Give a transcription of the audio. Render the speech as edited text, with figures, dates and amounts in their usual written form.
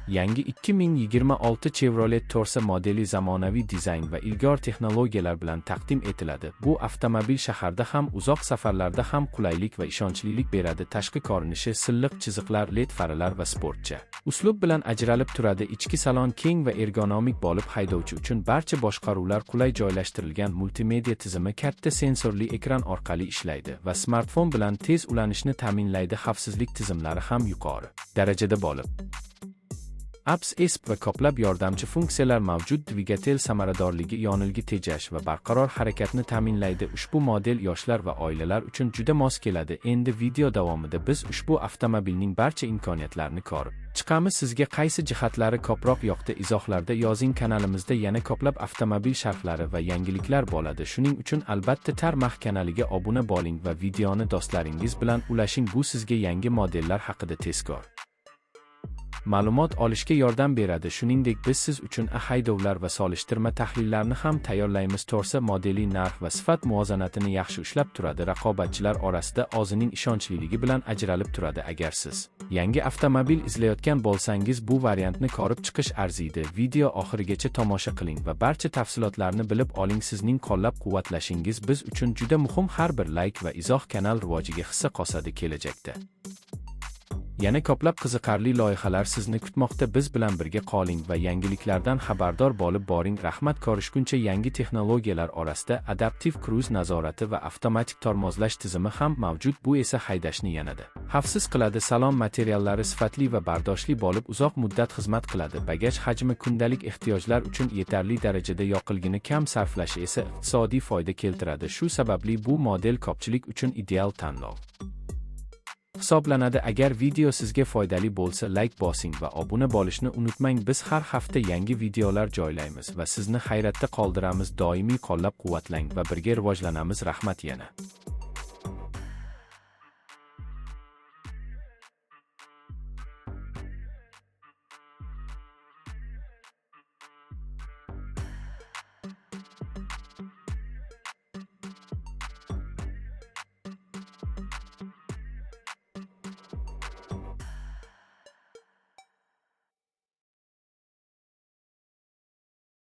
Yangi 2026 Chevrolet Torsa modeli zamonaviy dizayn va ilg'or texnologiyalar bilan taqdim etiladi. Bu avtomobil shaharda ham, uzoq safarlarda ham qulaylik va ishonchlilik beradi. Tashqi ko'rinishi silliq chiziqlar, LED farlar va sportcha uslub bilan ajralib turadi. Ichki salon keng va ergonomik bo'lib, haydovchi uchun barcha boshqaruvlar qulay joylashtirilgan. Multimedia tizimi katta sensorli ekran orqali ishlaydi va smartfon bilan tez ulanishni ta'minlaydi. Xavfsizlik tizimlari ham yuqori darajada bo'lib, ABS va ko'plab yordamchi funksiyalar mavjud. Dvigatel samaradorligi yonilg'i tejash va barqaror harakatni ta'minlaydi. Ushbu model yoshlar va oilalar uchun juda mos keladi. Endi video davomida biz ushbu avtomobilning barcha imkoniyatlarini ko'rib chiqamiz. Sizga qaysi jihatlari ko'proq yoqdi? Izohlarda yozing. Kanalimizda yana ko'plab avtomobil sharhlari va yangiliklar bo'ladi. Shuning uchun albatta Tarmax kanaliga obuna bo'ling va videoni do'stlaringiz bilan ulashing. Bu sizga yangi modellar haqida tezkor ma'lumot olishga yordam beradi. Shuningdek, biz siz uchun haydovlar va solishtirma tahlillarni ham tayyorlaymiz. Torsa modeli narx va sifat muvozanatini yaxshi ushlab turadi. Raqobatchilar orasida o'zining ishonchliligi bilan ajralib turadi. Agar siz yangi avtomobil izlayotgan bo'lsangiz, bu variantni ko'rib chiqish arziydi. Video oxirigacha tomosha qiling va barcha tafsilotlarni bilib oling. Sizning qo'llab-quvvatlashingiz biz uchun juda muhim. Har bir layk va izoh kanal rivojiga hissa qo'shadi. Kelajakda yana ko'plab qiziqarli loyihalar sizni kutmoqda. Biz bilan birga qoling va yangiliklardan xabardor bo'lib boring. Rahmat. Ko'rishguncha. Yangi texnologiyalar orasida adaptiv kruz nazorati va avtomatik tormozlash tizimi ham mavjud. Bu esa haydashni yanada xavfsiz qiladi. Salon materiallari sifatli va bardoshli bo'lib, uzoq muddat xizmat qiladi. Bagaj hajmi kundalik ehtiyojlar uchun yetarli darajada, yoqilg'ini kam sarflashi esa iqtisodiy foyda keltiradi. Shu sababli bu model ko'pchilik uchun ideal tanlov hisoblanadi. Agar video sizga foydali bo'lsa, layk bosing va obuna bo'lishni unutmang. Biz har hafta yangi videolar joylaymiz va sizni hayratda qoldiramiz. Doimiy qo'llab-quvvatlang va birga rivojlanamiz. Rahmat yana.